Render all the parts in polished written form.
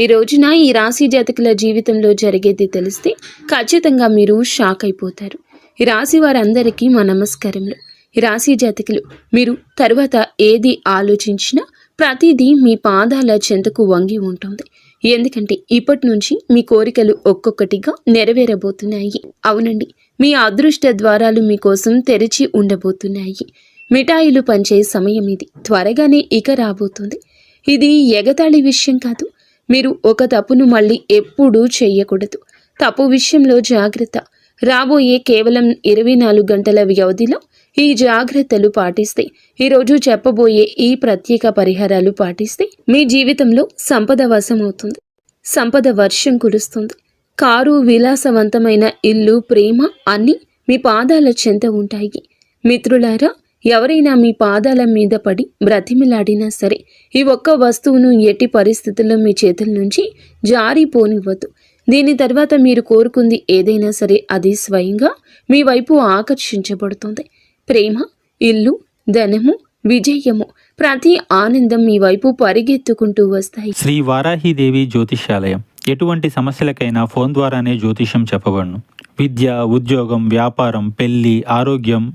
ఈ రోజున ఈ రాశి జాతకుల జీవితంలో జరిగేది తెలిస్తే ఖచ్చితంగా మీరు షాక్ అయిపోతారు. ఈ రాశి వారందరికీ మా నమస్కారములు. ఈ రాశి జాతకులు మీరు తర్వాత ఏది ఆలోచించినా ప్రతిదీ మీ పాదాల చెంతకు వంగి ఉంటుంది. ఎందుకంటే ఇప్పటి నుంచి మీ కోరికలు ఒక్కొక్కటిగా నెరవేరబోతున్నాయి. అవునండి, మీ అదృష్ట ద్వారాలు మీకోసం తెరిచి ఉండబోతున్నాయి. మిఠాయిలు పంచే సమయం ఇది త్వరగానే ఇక రాబోతుంది. ఇది ఎగతాళి విషయం కాదు. మీరు ఒక తప్పును మళ్ళీ ఎప్పుడూ చేయకూడదు. తప్పు విషయంలో జాగ్రత్త. రాబోయే కేవలం 24 గంటల వ్యవధిలో ఈ జాగ్రత్తలు పాటిస్తే, ఈరోజు చెప్పబోయే ఈ ప్రత్యేక పరిహారాలు పాటిస్తే మీ జీవితంలో సంపద వశమవుతుంది. సంపద వర్షం కురుస్తుంది. కారు, విలాసవంతమైన ఇల్లు, ప్రేమ అన్నీ మీ పాదాల చెంత ఉంటాయి. మిత్రులారా, ఎవరైనా మీ పాదాల మీద పడి బ్రతిమిలాడినా సరే ఈ ఒక్క వస్తువును ఎట్టి పరిస్థితుల్లో మీ చేతుల నుంచి జారిపోనివ్వద్దు. దీని తర్వాత మీరు కోరుకుంది ఏదైనా సరే అది స్వయంగా మీ వైపు ఆకర్షించబడుతుంది. ప్రేమ, ఇల్లు, ధనము, విజయము, ప్రతి ఆనందం మీ వైపు పరిగెత్తుకుంటూ వస్తాయి. శ్రీ వారాహిదేవి జ్యోతిష్యాలయం. ఎటువంటి సమస్యలకైనా ఫోన్ ద్వారానే జ్యోతిష్యం చెప్పబడును. విద్య, ఉద్యోగం, వ్యాపారం, పెళ్లి, ఆరోగ్యం,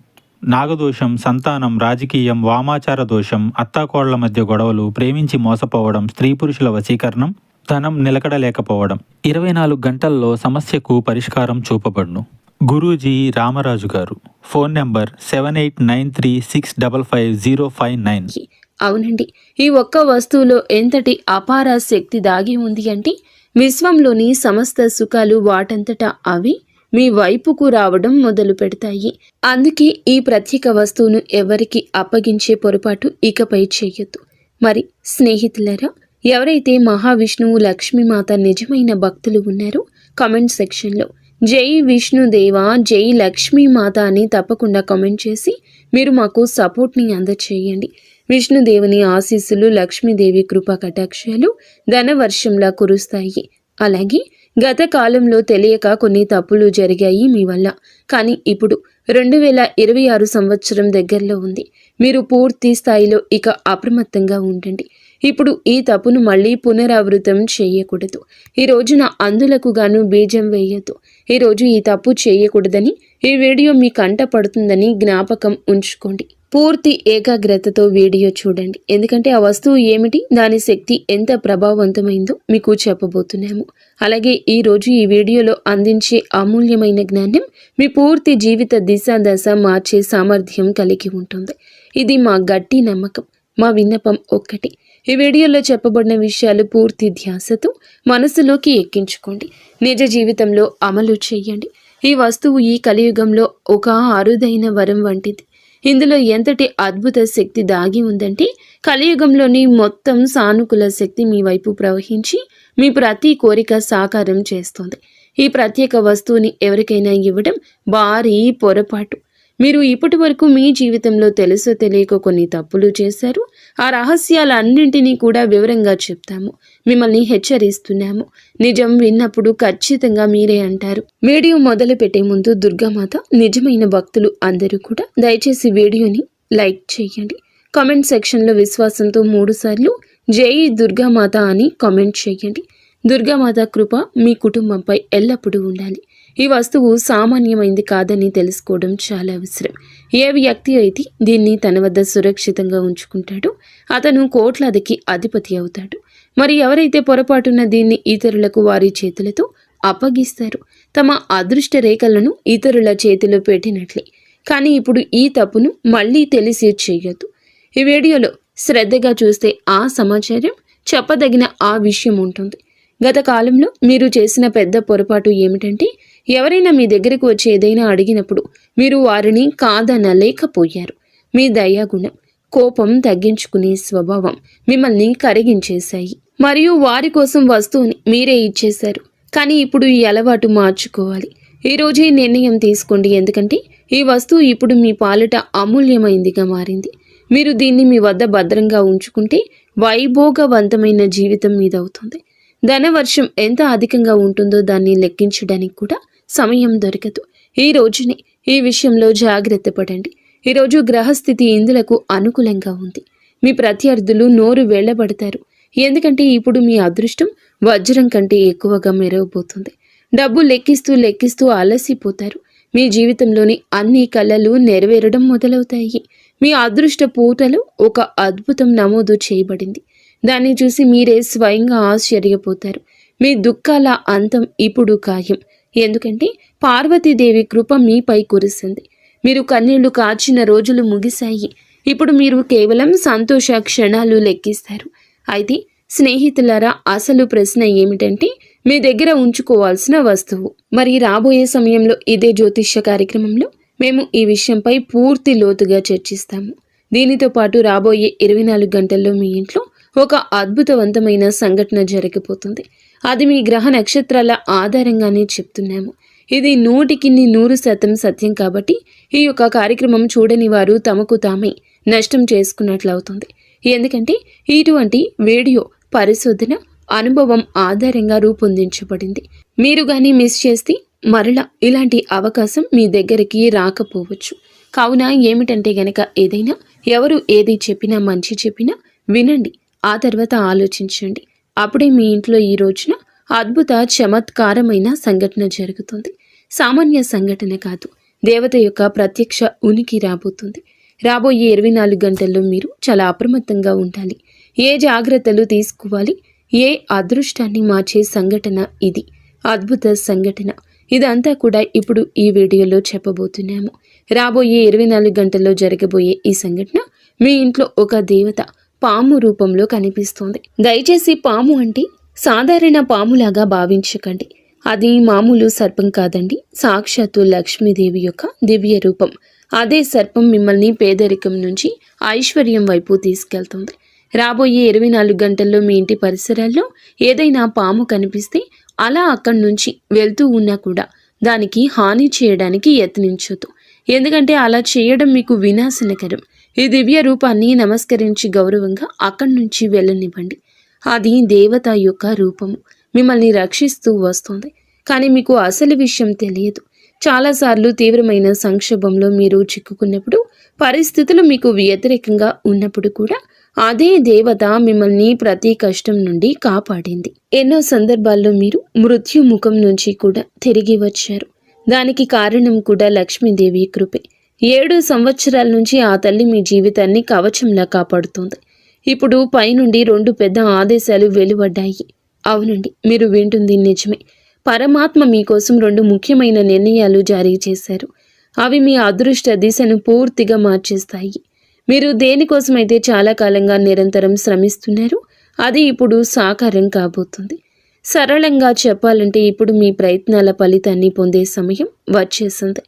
నాగదోషం, సంతానం, రాజకీయం, వామాచార దోషం, అత్తాకోళ్ల మధ్య గొడవలు, ప్రేమించి మోసపోవడం, స్త్రీ పురుషుల వశీకరణం, ధనం నిలకడలేకపోవడం, 24 గంటల్లో సమస్యకు పరిష్కారం చూపబడును. గురూజీ రామరాజు గారు. Phone number 7893655059. అవునండి, ఈ ఒక్క వస్తువులో ఎంతటి అపార శక్తి దాగి ఉంది అంటే విశ్వంలోని సమస్త సుఖాలు వాటంతటా అవి మీ వైపుకు రావడం మొదలు పెడతాయి. అందుకే ఈ ప్రత్యేక వస్తువును ఎవరికి అప్పగించే పొరపాటు ఇకపై చేయొద్దు. మరి స్నేహితులరా, ఎవరైతే మహావిష్ణువు, లక్ష్మీమాత నిజమైన భక్తులు ఉన్నారో కామెంట్ సెక్షన్లో జై విష్ణుదేవ, జై లక్ష్మీమాత అని తప్పకుండా కామెంట్ చేసి మీరు మాకు సపోర్ట్ని అందచేయండి. విష్ణుదేవుని ఆశీస్సులు, లక్ష్మీదేవి కృపా కటాక్షాలు ధనవర్షంలా కురుస్తాయి. అలాగే గత కాలంలో తెలియక కొన్ని తప్పులు జరిగాయి మీ వల్ల. కానీ ఇప్పుడు 2026 సంవత్సరం దగ్గరలో ఉంది. మీరు పూర్తి స్థాయిలో ఇక అప్రమత్తంగా ఉండండి. ఇప్పుడు ఈ తప్పును మళ్ళీ పునరావృతం చేయకూడదు. ఈ రోజున అందులకు గాను బీజం వేయద్దు. ఈరోజు ఈ తప్పు చేయకూడదని ఈ వీడియో మీ కంట పడుతుందని జ్ఞాపకం ఉంచుకోండి. పూర్తి ఏకాగ్రతతో వీడియో చూడండి. ఎందుకంటే ఆ వస్తువు ఏమిటి, దాని శక్తి ఎంత ప్రభావవంతమైందో మీకు చెప్పబోతున్నాము. అలాగే ఈరోజు ఈ వీడియోలో అందించే అమూల్యమైన జ్ఞానం మీ పూర్తి జీవిత దిశ దశ మార్చే సామర్థ్యం కలిగి ఉంటుంది. ఇది మా గట్టి నమ్మకం. మా విన్నపం ఒక్కటి, ఈ వీడియోలో చెప్పబడిన విషయాలు పూర్తి ధ్యాసతో మనసులోకి ఎక్కించుకోండి. నిజ జీవితంలో అమలు చేయండి. ఈ వస్తువు ఈ కలియుగంలో ఒక అరుదైన వరం వంటిది. ఇందులో ఎంతటి అద్భుత శక్తి దాగి ఉందంటే కలియుగంలోని మొత్తం సానుకూల శక్తి మీ వైపు ప్రవహించి మీ ప్రతి కోరిక సాకారం చేస్తుంది. ఈ ప్రత్యేక వస్తువుని ఎవరికైనా ఇవ్వడం భారీ పొరపాటు. మీరు ఇప్పటి వరకు మీ జీవితంలో తెలుసో తెలియక కొన్ని తప్పులు చేశారు. ఆ రహస్యాలన్నింటినీ కూడా వివరంగా చెప్తాము. మిమ్మల్ని హెచ్చరిస్తున్నాము. నిజం విన్నప్పుడు ఖచ్చితంగా మీరే అంటారు. వీడియో మొదలు పెట్టే ముందు దుర్గామాత నిజమైన భక్తులు అందరూ కూడా దయచేసి వీడియోని లైక్ చేయండి. కామెంట్ సెక్షన్లో విశ్వాసంతో 3 సార్లు జై దుర్గామాత అని కామెంట్ చేయండి. దుర్గామాత కృప మీ కుటుంబంపై ఎల్లప్పుడూ ఉండాలి. ఈ వస్తువు సామాన్యమైంది కాదని తెలుసుకోవడం చాలా అవసరం. ఏ వ్యక్తి అయితే దీన్ని తన వద్ద సురక్షితంగా ఉంచుకుంటాడో అతను కోట్లాదికి అధిపతి అవుతాడు. మరి ఎవరైతే పొరపాటున దీన్ని ఇతరులకు వారి చేతులతో అప్పగిస్తారో తమ అదృష్ట రేఖలను ఇతరుల చేతిలో పెట్టినట్లే. కానీ ఇప్పుడు ఈ తప్పును మళ్ళీ తెలిసి చేయొద్దు. ఈ వీడియోలో శ్రద్ధగా చూస్తే ఆ సమాచారం చెప్పదగిన ఆ విషయం ఉంటుంది. గత కాలంలో మీరు చేసిన పెద్ద పొరపాటు ఏమిటంటే ఎవరైనా మీ దగ్గరకు వచ్చి ఏదైనా అడిగినప్పుడు మీరు వారిని కాదనలేకపోయారు. మీ దయాగుణం, కోపం తగ్గించుకునే స్వభావం మిమ్మల్ని కరిగించేశాయి. మరియు వారి కోసం వస్తువుని మీరే ఇచ్చేశారు. కానీ ఇప్పుడు ఈ అలవాటు మార్చుకోవాలి. ఈరోజే నిర్ణయం తీసుకోండి. ఎందుకంటే ఈ వస్తువు ఇప్పుడు మీ పాలిట అమూల్యమైందిగా మారింది. మీరు దీన్ని మీ వద్ద భద్రంగా ఉంచుకుంటే వైభోగవంతమైన జీవితం మీదవుతుంది. ధనవర్షం ఎంత అధికంగా ఉంటుందో దాన్ని లెక్కించడానికి కూడా సమయం దొరకదు. ఈ రోజునే ఈ విషయంలో జాగ్రత్త పడండి. ఈరోజు గ్రహస్థితి ఇందులకు అనుకూలంగా ఉంది. మీ ప్రత్యర్థులు నోరు వెళ్ళబడతారు. ఎందుకంటే ఇప్పుడు మీ అదృష్టం వజ్రం కంటే ఎక్కువగా మెరవబోతుంది. డబ్బు లెక్కిస్తూ లెక్కిస్తూ అలసిపోతారు. మీ జీవితంలోని అన్ని కలలు నెరవేరడం మొదలవుతాయి. మీ అదృష్ట పూటలో ఒక అద్భుతం నమోదు చేయబడింది. దాన్ని చూసి మీరే స్వయంగా ఆశ్చర్యపోతారు. మీ దుఃఖాల అంతం ఇప్పుడు ఖాయం. ఎందుకంటే పార్వతీదేవి కృప మీపై కురిసింది. మీరు కన్నీళ్లు కార్చిన రోజులు ముగిశాయి. ఇప్పుడు మీరు కేవలం సంతోష క్షణాలు లెక్కిస్తారు. అయితే స్నేహితులారా, అసలు ప్రశ్న ఏమిటంటే మీ దగ్గర ఉంచుకోవాల్సిన వస్తువు. మరి రాబోయే సమయంలో ఇదే జ్యోతిష్య కార్యక్రమంలో మేము ఈ విషయంపై పూర్తి లోతుగా చర్చిస్తాము. దీనితో పాటు రాబోయే 24 గంటల్లో మీ ఇంట్లో ఒక అద్భుతవంతమైన సంఘటన జరగబోతుంది. అది మీ గ్రహ నక్షత్రాల ఆధారంగానే చెప్తున్నాము. ఇది 100% సత్యం కాబట్టి ఈ యొక్క కార్యక్రమం చూడని వారు తమకు తామే నష్టం చేసుకున్నట్లవుతుంది. ఎందుకంటే ఇటువంటి వీడియో పరిశోధన అనుభవం ఆధారంగా రూపొందించబడింది. మీరు కానీ మిస్ చేస్తే మరలా ఇలాంటి అవకాశం మీ దగ్గరికి రాకపోవచ్చు. కావున ఏమిటంటే గనక ఏదైనా ఎవరు ఏది చెప్పినా మంచి చెప్పినా వినండి, ఆ తర్వాత ఆలోచించండి. అప్పుడే మీ ఇంట్లో ఈ రోజున అద్భుత చమత్కారమైన సంఘటన జరుగుతుంది. సామాన్య సంఘటన కాదు, దేవత యొక్క ప్రత్యక్ష ఉనికి రాబోతుంది. రాబోయే 24 గంటల్లో మీరు చాలా అప్రమత్తంగా ఉండాలి. ఏ జాగ్రత్తలు తీసుకోవాలి, ఏ అదృష్టాన్ని మార్చే సంఘటన ఇది, అద్భుత సంఘటన. ఇదంతా కూడా ఇప్పుడు ఈ వీడియోలో చెప్పబోతున్నాము. రాబోయే 24 గంటల్లో జరగబోయే ఈ సంఘటన మీ ఇంట్లో ఒక దేవత పాము రూపంలో కనిపిస్తోంది. దయచేసి పాము అంటే సాధారణ పాములాగా భావించకండి. అది మామూలు సర్పం కాదండి, సాక్షాత్తు లక్ష్మీదేవి యొక్క దివ్య రూపం. అదే సర్పం మిమ్మల్ని పేదరికం నుంచి ఐశ్వర్యం వైపు తీసుకెళ్తుంది. రాబోయే 24 గంటల్లో మీ ఇంటి పరిసరాల్లో ఏదైనా పాము కనిపిస్తే అలా అక్కడి నుంచి వెళ్తూ ఉన్నా కూడా దానికి హాని చేయడానికి యత్నించొద్దు. ఎందుకంటే అలా చేయడం మీకు వినాశనకరం. ఈ దివ్య రూపాన్ని నమస్కరించి గౌరవంగా అక్కడి నుంచి వెళ్ళనివ్వండి. అది దేవత యొక్క రూపము, మిమ్మల్ని రక్షిస్తూ వస్తుంది. కానీ మీకు అసలు విషయం తెలియదు. చాలాసార్లు తీవ్రమైన సంక్షోభంలో మీరు చిక్కుకున్నప్పుడు, పరిస్థితులు మీకు వ్యతిరేకంగా ఉన్నప్పుడు కూడా అదే దేవత మిమ్మల్ని ప్రతి కష్టం నుండి కాపాడింది. ఎన్నో సందర్భాల్లో మీరు మృత్యు ముఖం నుంచి కూడా తిరిగి వచ్చారు. దానికి కారణం కూడా లక్ష్మీదేవి కృపే. 7 సంవత్సరాల నుంచి ఆ తల్లి మీ జీవితాన్ని కవచంలా కాపాడుతోంది. ఇప్పుడు పైనుండి 2 పెద్ద ఆదేశాలు వెలువడ్డాయి. అవునండి, మీరు వింటుంది నిజమే. పరమాత్మ మీకోసం 2 ముఖ్యమైన నిర్ణయాలు జారీ చేశారు. అవి మీ అదృష్ట దిశను పూర్తిగా మార్చేస్తాయి. మీరు దేనికోసమైతే చాలా కాలంగా నిరంతరం శ్రమిస్తున్నారు, అది ఇప్పుడు సాకారం కాబోతుంది. సరళంగా చెప్పాలంటే ఇప్పుడు మీ ప్రయత్నాల ఫలితాన్ని పొందే సమయం వచ్చేసింది.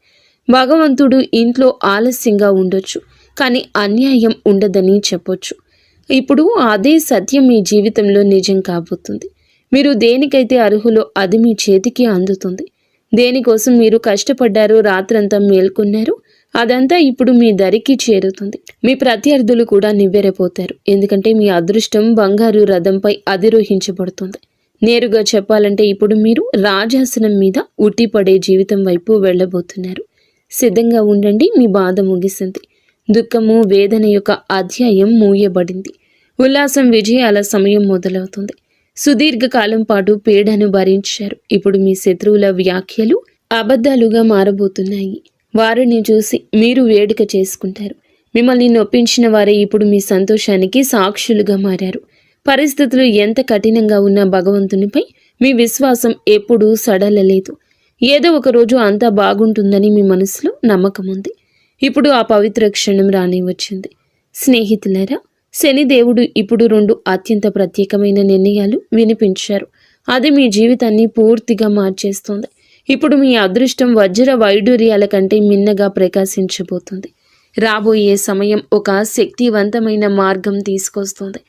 భగవంతుడు ఇంట్లో ఆలస్యంగా ఉండొచ్చు, కానీ అన్యాయం ఉండదని చెప్పొచ్చు. ఇప్పుడు అదే సత్యం మీ జీవితంలో నిజం కాబోతుంది. మీరు దేనికైతే అర్హులో అది మీ చేతికి అందుతుంది. దేనికోసం మీరు కష్టపడ్డారో, రాత్రంతా మేల్కొన్నారు, అదంతా ఇప్పుడు మీ దరికి చేరుతుంది. మీ ప్రత్యర్థులు కూడా నివ్వెరపోతారు. ఎందుకంటే మీ అదృష్టం బంగారు రథంపై అధిరోహించబడుతుంది. నేరుగా చెప్పాలంటే ఇప్పుడు మీరు రాజాసనం మీద ఉట్టిపడే జీవితం వైపు వెళ్ళబోతున్నారు. సిద్ధంగా ఉండండి, మీ బాధ ముగిసింది. దుఃఖము, వేదన యొక్క అధ్యాయం మూయబడింది. ఉల్లాసం, విజయాల సమయం మొదలవుతుంది. సుదీర్ఘకాలం పాటు పీడను భరించారు. ఇప్పుడు మీ శత్రువుల వ్యాఖ్యలు అబద్ధాలుగా మారబోతున్నాయి. వారిని చూసి మీరు వేడుక చేసుకుంటారు. మిమ్మల్ని నొప్పించిన వారే ఇప్పుడు మీ సంతోషానికి సాక్షులుగా మారారు. పరిస్థితులు ఎంత కఠినంగా ఉన్నా భగవంతునిపై మీ విశ్వాసం ఎప్పుడూ సడలలేదు. ఏదో ఒక రోజు అంతా బాగుంటుందని మీ మనసులో నమ్మకం ఉంది. ఇప్పుడు ఆ పవిత్ర క్షణం రాని వచ్చింది. స్నేహితులారా, శనిదేవుడు ఇప్పుడు 2 అత్యంత ప్రత్యేకమైన నిర్ణయాలు వినిపించారు. అది మీ జీవితాన్ని పూర్తిగా మార్చేస్తుంది. ఇప్పుడు మీ అదృష్టం వజ్ర వైడూర్యాల కంటే మిన్నగా ప్రకాశించబోతుంది. రాబోయే సమయం ఒక శక్తివంతమైన మార్గం తీసుకొస్తుంది.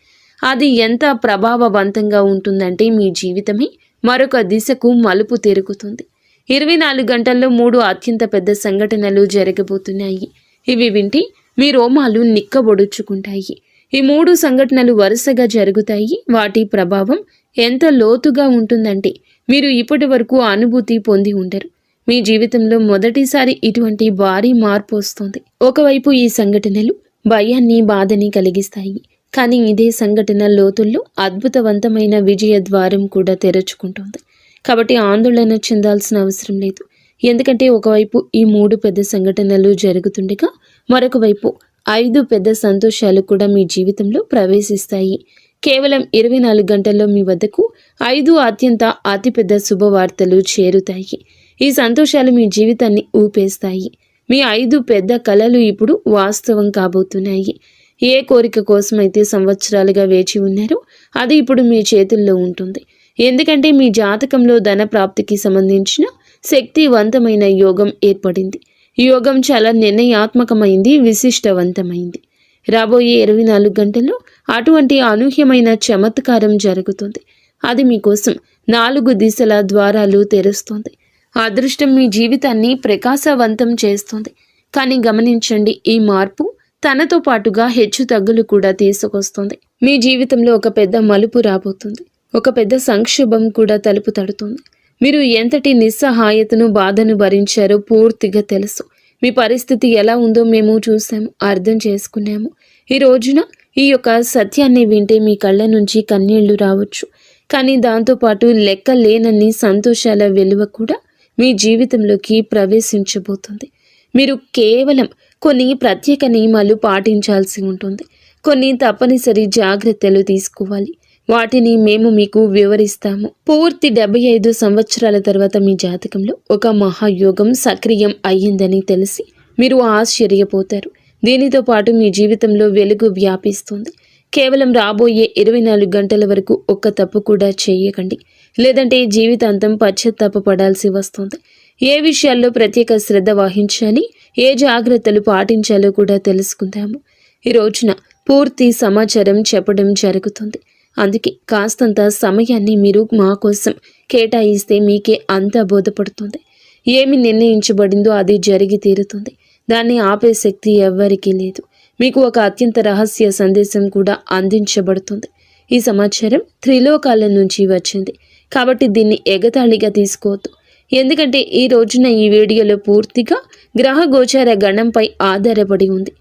అది ఎంత ప్రభావవంతంగా ఉంటుందంటే మీ జీవితమే మరొక దిశకు మలుపు తిరుగుతుంది. 24 గంటల్లో 3 అత్యంత పెద్ద సంఘటనలు జరగబోతున్నాయి. ఇవి వింటే మీ రోమాలు నిక్కబొడుచుకుంటాయి. ఈ 3 సంఘటనలు వరుసగా జరుగుతాయి. వాటి ప్రభావం ఎంత లోతుగా ఉంటుందంటే మీరు ఇప్పటి వరకు అనుభూతి పొంది ఉండరు. మీ జీవితంలో మొదటిసారి ఇటువంటి భారీ మార్పు వస్తుంది. ఒకవైపు ఈ సంఘటనలు భయాన్ని, బాధని కలిగిస్తాయి. కానీ ఇదే సంఘటన లోతుల్లో అద్భుతవంతమైన విజయ ద్వారం కూడా తెరుచుకుంటుంది. కాబట్టి ఆందోళన చెందాల్సిన అవసరం లేదు. ఎందుకంటే ఒకవైపు ఈ 3 పెద్ద సంఘటనలు జరుగుతుండగా మరొక వైపు 5 పెద్ద సంతోషాలు కూడా మీ జీవితంలో ప్రవేశిస్తాయి. కేవలం 24 గంటల్లో మీ వద్దకు 5 అతిపెద్ద శుభవార్తలు చేరుతాయి. ఈ సంతోషాలు మీ జీవితాన్ని ఊపేస్తాయి. మీ 5 పెద్ద కలలు ఇప్పుడు వాస్తవం కాబోతున్నాయి. ఏ కోరిక కోసమైతే సంవత్సరాలుగా వేచి ఉన్నారో అది ఇప్పుడు మీ చేతుల్లో ఉంటుంది. ఎందుకంటే మీ జాతకంలో ధన ప్రాప్తికి సంబంధించిన శక్తివంతమైన యోగం ఏర్పడింది. ఈ యోగం చాలా నిర్ణయాత్మకమైంది, విశిష్టవంతమైంది. రాబోయే 24 గంటల్లో అటువంటి అనూహ్యమైన చమత్కారం జరుగుతుంది. అది మీకోసం 4 దిశల ద్వారాలు తెరుస్తుంది. అదృష్టం మీ జీవితాన్ని ప్రకాశవంతం చేస్తుంది. కానీ గమనించండి, ఈ మార్పు తనతో పాటుగా హెచ్చు తగ్గులు కూడా తీసుకొస్తుంది. మీ జీవితంలో ఒక పెద్ద మలుపు రాబోతుంది. ఒక పెద్ద సంక్షోభం కూడా తలుపు తడుతుంది. మీరు ఎంతటి నిస్సహాయతను, బాధను భరించారో పూర్తిగా తెలుసు. మీ పరిస్థితి ఎలా ఉందో మేము చూసాము, అర్థం చేసుకున్నాము. ఈ రోజున ఈ యొక్క సత్యాన్ని వింటే మీ కళ్ళ నుంచి కన్నీళ్లు రావచ్చు. కానీ దాంతోపాటు లెక్క లేనన్ని సంతోషాల వెలువ కూడా మీ జీవితంలోకి ప్రవేశించబోతుంది. మీరు కేవలం కొన్ని ప్రత్యేక నియమాలు పాటించాల్సి ఉంటుంది. కొన్ని తప్పనిసరి జాగ్రత్తలు తీసుకోవాలి. వాటిని మేము మీకు వివరిస్తాము. పూర్తి 75 సంవత్సరాల తర్వాత మీ జాతకంలో ఒక మహాయోగం సక్రియం అయ్యిందని తెలిసి మీరు ఆశ్చర్యపోతారు. దీనితో పాటు మీ జీవితంలో వెలుగు వ్యాపిస్తుంది. కేవలం రాబోయే 24 గంటల వరకు ఒక్క తప్పు కూడా చేయకండి, లేదంటే జీవితాంతం పశ్చాత్తాపపడాల్సి వస్తుంది. ఏ విషయాల్లో ప్రత్యేక శ్రద్ధ వహించాలి, ఏ జాగ్రత్తలు పాటించాలో కూడా తెలుసుకుందాము. ఈ రోజున పూర్తి సమాచారం చెప్పడం జరుగుతుంది. అందుకే కాస్తంత సమయాన్ని మీరు మా కోసం కేటాయిస్తే మీకే అంతా బోధపడుతుంది. ఏమి నిర్ణయించబడిందో అది జరిగి తీరుతుంది. దాన్ని ఆపే శక్తి ఎవ్వరికీ లేదు. మీకు ఒక అత్యంత రహస్య సందేశం కూడా అందించబడుతుంది. ఈ సమాచారం త్రిలోకాల నుంచి వచ్చింది కాబట్టి దీన్ని ఎగతాళిగా తీసుకోవద్దు. ఎందుకంటే ఈ రోజున ఈ వీడియోలో పూర్తిగా గ్రహ గోచార గణంపై ఆధారపడి ఉంది.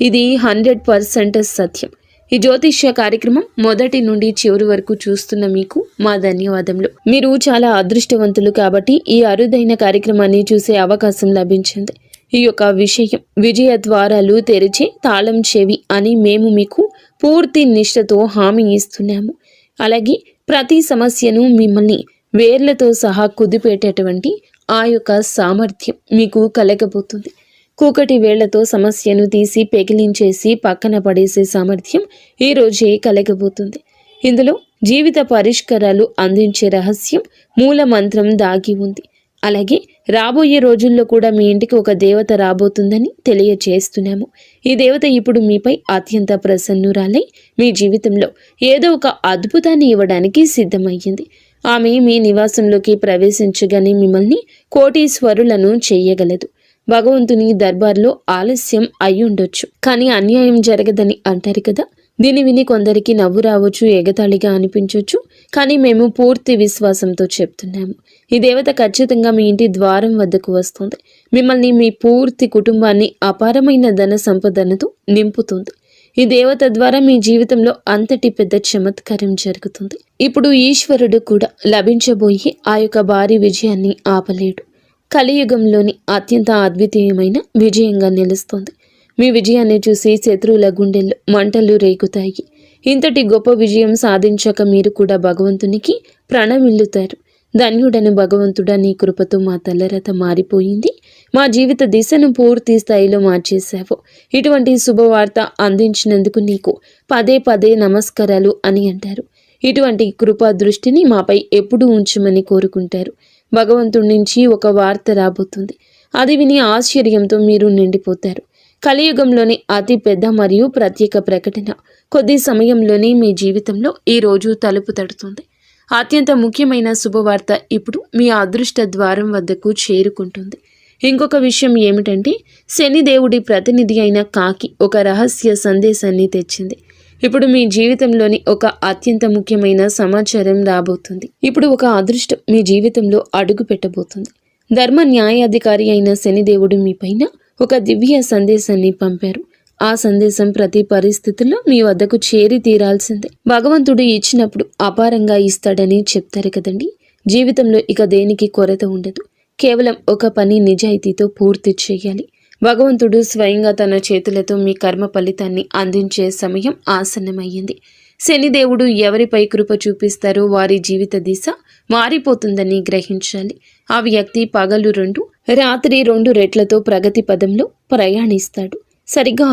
ఇది 100% సత్యం. ఈ జ్యోతిష్య కార్యక్రమం మొదటి నుండి చివరి వరకు చూస్తున్న మీకు మా ధన్యవాదములు. మీరు చాలా అదృష్టవంతులు కాబట్టి ఈ అరుదైన కార్యక్రమాన్ని చూసే అవకాశం లభించింది. ఈ యొక్క విషయం విజయ ద్వారాలు తెరిచే తాళం చెవి అని మేము మీకు పూర్తి నిష్ఠతో హామీ ఇస్తున్నాము. అలాగే ప్రతి సమస్యను మిమ్మల్ని వేర్లతో సహా కుదిపేటటువంటి ఆ యొక్క సామర్థ్యం మీకు కలగబోతుంది. కూకటి వేళ్లతో సమస్యను తీసి పెకిలించేసి పక్కన పడేసే సామర్థ్యం ఈ రోజే కలగబోతుంది. ఇందులో జీవిత పరిష్కారాలు అందించే రహస్యం మూల మంత్రం దాగి ఉంది. అలాగే రాబోయే రోజుల్లో కూడా మీ ఇంటికి ఒక దేవత రాబోతుందని తెలియచేస్తున్నాము. ఈ దేవత ఇప్పుడు మీపై అత్యంత ప్రసన్నురాలై మీ జీవితంలో ఏదో ఒక అద్భుతాన్ని ఇవ్వడానికి సిద్ధమయ్యింది. ఆమె మీ నివాసంలోకి ప్రవేశించగానే మిమ్మల్ని కోటీశ్వరులను చేయగలదు. భగవంతుని దర్బార్లో ఆలస్యం అయ్యుండొచ్చు, కానీ అన్యాయం జరగదని అంటారు కదా. దీన్ని విని కొందరికి నవ్వు రావచ్చు, ఎగతాళిగా అనిపించవచ్చు. కానీ మేము పూర్తి విశ్వాసంతో చెప్తున్నాము, ఈ దేవత ఖచ్చితంగా మీ ఇంటి ద్వారం వద్దకు వస్తుంది. మిమ్మల్ని, మీ పూర్తి కుటుంబాన్ని అపారమైన ధన సంపదనతో నింపుతుంది. ఈ దేవత ద్వారా మీ జీవితంలో అంతటి పెద్ద చమత్కారం జరుగుతుంది. ఇప్పుడు ఈశ్వరుడు కూడా లభించబోయే ఆ యొక్క భారీ విజయాన్ని ఆపలేడు. కలియుగంలోని అత్యంత అద్వితీయమైన విజయంగా నిలుస్తుంది. మీ విజయాన్ని చూసి శత్రువుల గుండెల్లో మంటలు రేగుతాయి. ఇంతటి గొప్ప విజయం సాధించాక మీరు కూడా భగవంతునికి ప్రణమిల్లుతారు. ధన్యుడను భగవంతుడా, నీ కృపతో మా తలరత మారిపోయింది. మా జీవిత దిశను పూర్తి స్థాయిలో మార్చేశావు. ఇటువంటి శుభవార్త అందించినందుకు నీకు పదే పదే నమస్కారాలు అని అంటారు. ఇటువంటి కృపా దృష్టిని మాపై ఎప్పుడూ ఉంచమని కోరుకుంటారు. భగవంతుడి నుంచి ఒక వార్త రాబోతుంది. అది విని ఆశ్చర్యంతో మీరు నిండిపోతారు. కలియుగంలోని అతి పెద్ద మరియు ప్రత్యేక ప్రకటన కొద్ది సమయంలోనే మీ జీవితంలో ఈ రోజు తలుపు తడుతుంది. అత్యంత ముఖ్యమైన శుభవార్త ఇప్పుడు మీ అదృష్ట ద్వారం వద్దకు చేరుకుంటుంది. ఇంకొక విషయం ఏమిటంటే, శనిదేవుడి ప్రతినిధి అయిన కాకి ఒక రహస్య సందేశాన్ని తెచ్చింది. ఇప్పుడు మీ జీవితంలోని ఒక అత్యంత ముఖ్యమైన సమాచారం రాబోతుంది. ఇప్పుడు ఒక అదృష్టం మీ జీవితంలో అడుగు పెట్టబోతుంది. ధర్మ న్యాయాధికారి అయిన శనిదేవుడు మీ పైన ఒక దివ్య సందేశాన్ని పంపారు. ఆ సందేశం ప్రతి పరిస్థితుల్లో మీ వద్దకు చేరి తీరాల్సిందే. భగవంతుడు ఇచ్చినప్పుడు అపారంగా ఇస్తాడని చెప్తారు కదండి. జీవితంలో ఇక దేనికి కొరత ఉండదు. కేవలం ఒక పని నిజాయితీతో పూర్తి చేయాలి. భగవంతుడు స్వయంగా తన చేతులతో మీ కర్మ ఫలితాన్ని అందించే సమయం ఆసన్నమయ్యింది. శనిదేవుడు ఎవరిపై కృప చూపిస్తారో వారి జీవిత దిశ మారిపోతుందని గ్రహించాలి. ఆ వ్యక్తి పగలు 2, రాత్రి 2 రెట్లతో ప్రగతి పదంలో ప్రయాణిస్తాడు. సరిగ్గా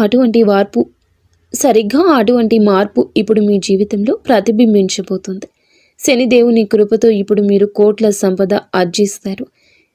అటువంటి మార్పు ఇప్పుడు మీ జీవితంలో ప్రతిబింబించబోతుంది. శనిదేవుని కృపతో ఇప్పుడు మీరు కోట్ల సంపద ఆర్జిస్తారు.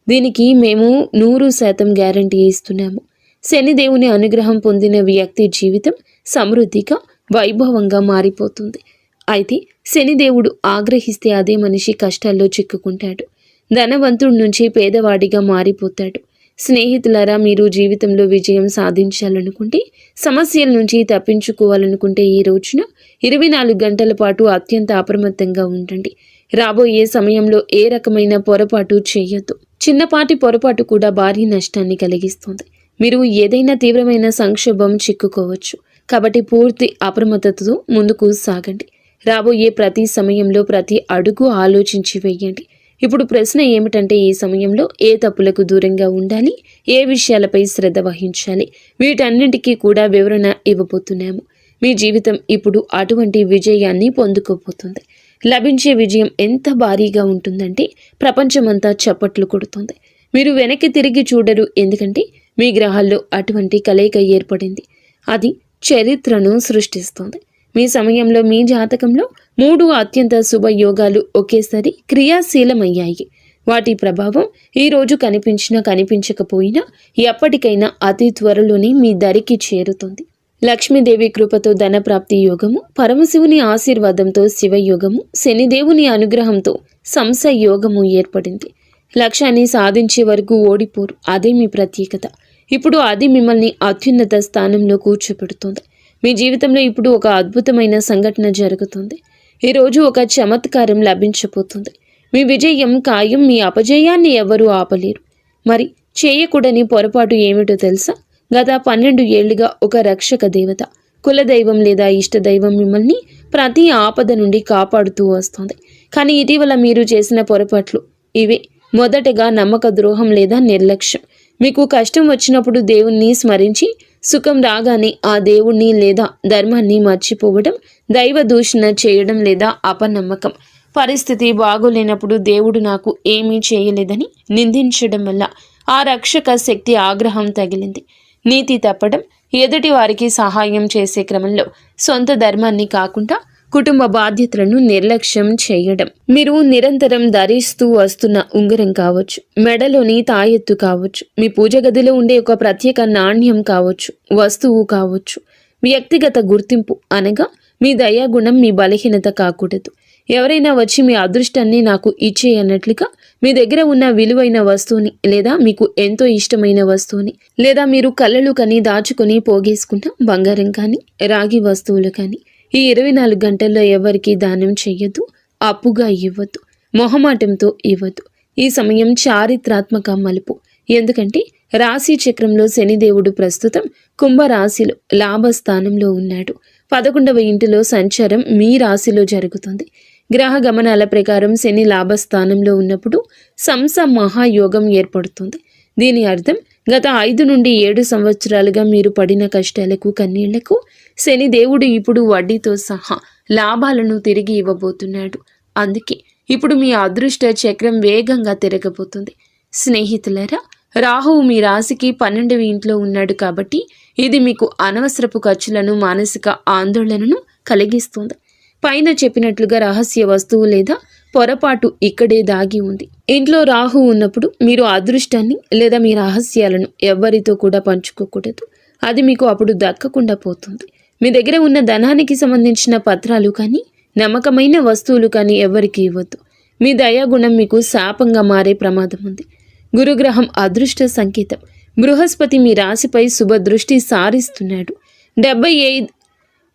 దీనికి మేము 100% గ్యారంటీ ఇస్తున్నాము. శనిదేవుని అనుగ్రహం పొందిన వ్యక్తి జీవితం సమృద్ధిగా, వైభవంగా మారిపోతుంది. అయితే శనిదేవుడు ఆగ్రహిస్తే అదే మనిషి కష్టాల్లో చిక్కుకుంటాడు. ధనవంతుడి నుంచి పేదవాడిగా మారిపోతాడు. స్నేహితులారా, మీరు జీవితంలో విజయం సాధించాలనుకుంటే, సమస్యల నుంచి తప్పించుకోవాలనుకుంటే ఈ రోజున 24 గంటల పాటు అత్యంత అప్రమత్తంగా ఉండండి. రాబోయే సమయంలో ఏ రకమైన పొరపాటు చేయొద్దు. చిన్నపాటి పొరపాటు కూడా భారీ నష్టాన్ని కలిగిస్తుంది. మీరు ఏదైనా తీవ్రమైన సంక్షోభం చిక్కుకోవచ్చు. కాబట్టి పూర్తి అప్రమత్తతతో ముందుకు సాగండి. రాబోయే ప్రతి సమయంలో ప్రతి అడుగు ఆలోచించి వేయండి. ఇప్పుడు ప్రశ్న ఏమిటంటే, ఈ సమయంలో ఏ తప్పులకు దూరంగా ఉండాలి, ఏ విషయాలపై శ్రద్ధ వహించాలి, వీటన్నింటికీ కూడా వివరణ ఇవ్వబోతున్నాము. మీ జీవితం ఇప్పుడు అటువంటి విజయాన్ని పొందుకోబోతుంది. లభించే విజయం ఎంత భారీగా ఉంటుందంటే ప్రపంచమంతా చప్పట్లు కొడుతుంది. మీరు వెనక్కి తిరిగి చూడరు. ఎందుకంటే మీ గ్రహాల్లో అటువంటి కలయిక ఏర్పడింది. అది చరిత్రను సృష్టిస్తుంది. మీ సమయంలో మీ జాతకంలో 3 అత్యంత శుభ యోగాలు ఒకేసారి క్రియాశీలమయ్యాయి. వాటి ప్రభావం ఈరోజు కనిపించినా కనిపించకపోయినా ఎప్పటికైనా అతి త్వరలోనే మీ దరికి చేరుతుంది. లక్ష్మీదేవి కృపతో ధనప్రాప్తి యోగము, పరమశివుని ఆశీర్వాదంతో శివయోగము, శనిదేవుని అనుగ్రహంతో సంశయోగము ఏర్పడింది. లక్ష్యాన్ని సాధించే వరకు ఓడిపోరు. అదే మీ ప్రత్యేకత. ఇప్పుడు అది మిమ్మల్ని అత్యున్నత స్థానంలో కూర్చోబెడుతుంది. మీ జీవితంలో ఇప్పుడు ఒక అద్భుతమైన సంఘటన జరుగుతుంది. ఈరోజు ఒక చమత్కారం లభించబోతుంది. మీ విజయం ఖాయం. మీ అపజయాన్ని ఎవరూ ఆపలేరు. మరి చేయకూడని పొరపాటు ఏమిటో తెలుసా? గత 12 ఏళ్లుగా ఒక రక్షక దేవత, కులదైవం లేదా ఇష్టదైవం మిమ్మల్ని ప్రతి ఆపద నుండి కాపాడుతూ వస్తుంది. కానీ ఇటీవల మీరు చేసిన పొరపాట్లు ఇవే. మొదటగా నమ్మక ద్రోహం లేదా నిర్లక్ష్యం. మీకు కష్టం వచ్చినప్పుడు దేవుణ్ణి స్మరించి, సుఖం రాగానే ఆ దేవుణ్ణి లేదా ధర్మాన్ని మర్చిపోవడం, దైవ దూషణ చేయడం లేదా అపనమ్మకం. పరిస్థితి బాగోలేనప్పుడు దేవుడు నాకు ఏమీ చేయలేదని నిందించడం వల్ల ఆ రక్షక శక్తి ఆగ్రహం తగిలింది. నీతి తప్పడం, ఎదుటి వారికి సహాయం చేసే క్రమంలో సొంత ధర్మాన్ని కాకుండా కుటుంబ బాధ్యతలను నిర్లక్ష్యం చేయడం. మీరు నిరంతరం ధరిస్తూ వస్తున్న ఉంగరం కావచ్చు, మెడలోని తాయెత్తు కావచ్చు, మీ పూజ గదిలో ఉండే ఒక ప్రత్యేక నాణ్యం కావచ్చు, వస్తువు కావచ్చు. వ్యక్తిగత గుర్తింపు అనగా మీ దయాగుణం మీ బలహీనత కాకూడదు. ఎవరైనా వచ్చి మీ అదృష్టాన్ని నాకు ఇచ్చేయన్నట్లుగా మీ దగ్గర ఉన్న విలువైన వస్తువుని లేదా మీకు ఎంతో ఇష్టమైన వస్తువుని లేదా మీరు కళ్ళలు కని దాచుకొని పోగేసుకున్న బంగారం కానీ రాగి వస్తువులు కానీ ఈ 24 గంటల్లో ఎవరికీ దానం చెయ్యొద్దు. అప్పుగా ఇవ్వద్దు. మొహమాటంతో ఇవ్వద్దు. ఈ సమయం చారిత్రాత్మక మలుపు. ఎందుకంటే రాశి చక్రంలో శనిదేవుడు ప్రస్తుతం కుంభరాశిలో లాభస్థానంలో ఉన్నాడు. 11వ ఇంటిలో సంచారం మీ రాశిలో జరుగుతుంది. గ్రహ గమనాల ప్రకారం శని లాభస్థానంలో ఉన్నప్పుడు సంస మహాయోగం ఏర్పడుతుంది. దీని అర్థం గత 5 నుండి 7 సంవత్సరాలుగా మీరు పడిన కష్టాలకు, కన్నీళ్లకు శనిదేవుడు ఇప్పుడు వడ్డీతో సహా లాభాలను తిరిగి ఇవ్వబోతున్నాడు. అందుకే ఇప్పుడు మీ అదృష్ట చక్రం వేగంగా తిరగబోతుంది. స్నేహితులారా, రాహువు మీ రాశికి 12వ ఇంట్లో ఉన్నాడు కాబట్టి ఇది మీకు అనవసరపు ఖర్చులను, మానసిక ఆందోళనను కలిగిస్తుంది. పైన చెప్పినట్లుగా రహస్య వస్తువు లేదా పొరపాటు ఇక్కడే దాగి ఉంది. ఇంట్లో రాహు ఉన్నప్పుడు మీరు అదృష్టాన్ని లేదా మీ రహస్యాలను ఎవ్వరితో కూడా పంచుకోకూడదు. అది మీకు అప్పుడు దక్కకుండా పోతుంది. మీ దగ్గర ఉన్న ధనానికి సంబంధించిన పత్రాలు కానీ, నమ్మకమైన వస్తువులు కానీ ఎవరికి ఇవ్వద్దు. మీ దయాగుణం మీకు శాపంగా మారే ప్రమాదం ఉంది. గురుగ్రహం అదృష్ట సంకేతం. బృహస్పతి మీ రాశిపై శుభ దృష్టి సారిస్తున్నాడు.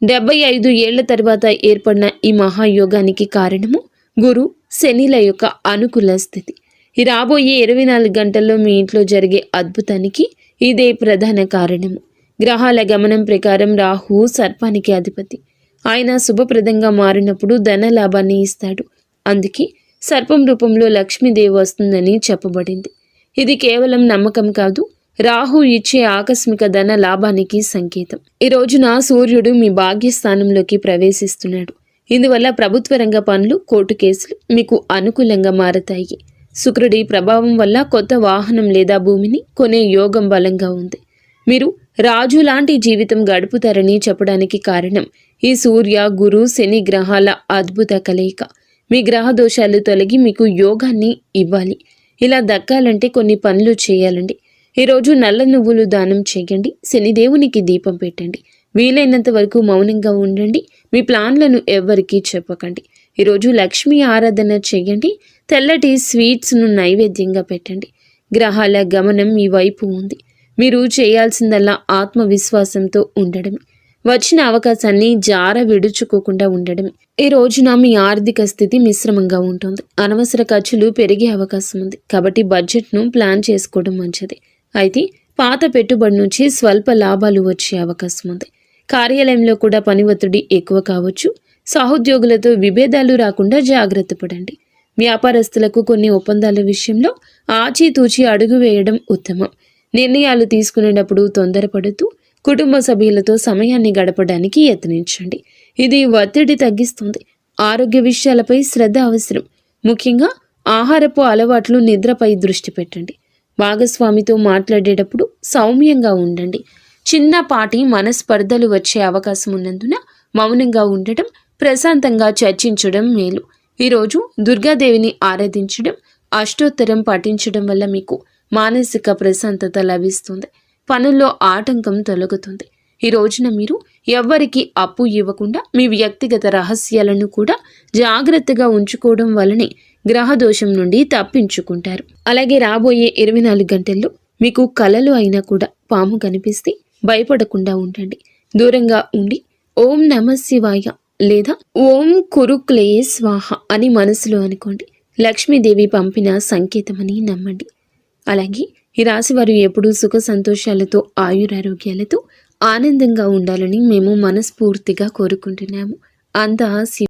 75 ఏళ్ల తర్వాత ఏర్పడిన ఈ మహాయోగానికి కారణము గురు, శనిల యొక్క అనుకూల స్థితి. ఈ రాబోయే 24 గంటల్లో మీ ఇంట్లో జరిగే అద్భుతానికి ఇదే ప్రధాన కారణము. గ్రహాల గమనం ప్రకారం రాహు సర్పానికి అధిపతి. ఆయన శుభప్రదంగా మారినప్పుడు ధన లాభాన్ని ఇస్తాడు. అందుకే సర్పం రూపంలో లక్ష్మీదేవి వస్తుందని చెప్పబడింది. ఇది కేవలం నమ్మకం కాదు, రాహు ఇచ్చే ఆకస్మిక ధన లాభానికి సంకేతం. ఈ రోజున సూర్యుడు మీ భాగ్యస్థానంలోకి ప్రవేశిస్తున్నాడు. ఇందువల్ల ప్రభుత్వ రంగ పనులు, కోర్టు కేసులు మీకు అనుకూలంగా మారతాయి. శుక్రుడి ప్రభావం వల్ల కొత్త వాహనం లేదా భూమిని కొనే యోగం బలంగా ఉంది. మీరు రాజు లాంటి జీవితం గడుపుతారని చెప్పడానికి కారణం ఈ సూర్య, గురు, శని గ్రహాల అద్భుత కలయిక. మీ గ్రహ దోషాలు తొలగి మీకు యోగాన్ని ఇవ్వాలి. ఇలా దక్కాలంటే కొన్ని పనులు చేయాలండి. ఈరోజు నల్ల నువ్వులు దానం చేయండి. శనిదేవునికి దీపం పెట్టండి. వీలైనంత వరకు మౌనంగా ఉండండి. మీ ప్లాన్లను ఎవ్వరికీ చెప్పకండి. ఈరోజు లక్ష్మీ ఆరాధన చేయండి. తెల్లటి స్వీట్స్ను నైవేద్యంగా పెట్టండి. గ్రహాల గమనం మీ వైపు ఉంది. మీరు చేయాల్సిందల్లా ఆత్మవిశ్వాసంతో ఉండడమే. వచ్చిన అవకాశాన్ని జార విడుచుకోకుండా ఉండడమే. ఈ రోజున మీ ఆర్థిక స్థితి మిశ్రమంగా ఉంటుంది. అనవసర ఖర్చులు పెరిగే అవకాశం ఉంది. కాబట్టి బడ్జెట్ను ప్లాన్ చేసుకోవడం మంచిది. అయితే పాత పెట్టుబడి నుంచి స్వల్ప లాభాలు వచ్చే అవకాశం ఉంది. కార్యాలయంలో కూడా పని ఒత్తిడి ఎక్కువ కావచ్చు. సహోద్యోగులతో విభేదాలు రాకుండా జాగ్రత్త పడండి. వ్యాపారస్తులకు కొన్ని ఒప్పందాల విషయంలో ఆచితూచి అడుగు వేయడం ఉత్తమం. నిర్ణయాలు తీసుకునేటప్పుడు తొందరపడుతూ కుటుంబ సభ్యులతో సమయాన్ని గడపడానికి యత్నించండి. ఇది ఒత్తిడి తగ్గిస్తుంది. ఆరోగ్య విషయాలపై శ్రద్ధ అవసరం. ముఖ్యంగా ఆహారపు అలవాట్లు, నిద్రపై దృష్టి పెట్టండి. భాగస్వామితో మాట్లాడేటప్పుడు సౌమ్యంగా ఉండండి. చిన్నపాటి మనస్పర్ధలు వచ్చే అవకాశం ఉన్నందున మౌనంగా ఉండటం, ప్రశాంతంగా చర్చించడం మేలు. ఈరోజు దుర్గాదేవిని ఆరాధించడం, అష్టోత్తరం పఠించడం వల్ల మీకు మానసిక ప్రశాంతత లభిస్తుంది. పనుల్లో ఆటంకం తొలగుతుంది. ఈ రోజున మీరు ఎవ్వరికి అప్పు ఇవ్వకుండా మీ వ్యక్తిగత రహస్యాలను కూడా జాగ్రత్తగా ఉంచుకోవడం వల్లనే గ్రహదోషం నుండి తప్పించుకుంటారు. అలాగే రాబోయే 24 గంటల్లో మీకు కలలో అయినా కూడా పాము కనిపిస్తే భయపడకుండా ఉండండి. దూరంగా ఉండి ఓం నమ శివాయ లేదా ఓం కురుక్లే స్వాహ అని మనసులో అనుకోండి. లక్ష్మీదేవి పంపిన సంకేతమని నమ్మండి. అలాగే ఈ రాశి వారు ఎప్పుడూ సుఖ సంతోషాలతో, ఆయురారోగ్యాలతో ఆనందంగా ఉండాలని మేము మనస్ఫూర్తిగా కోరుకుంటున్నాము. అంతా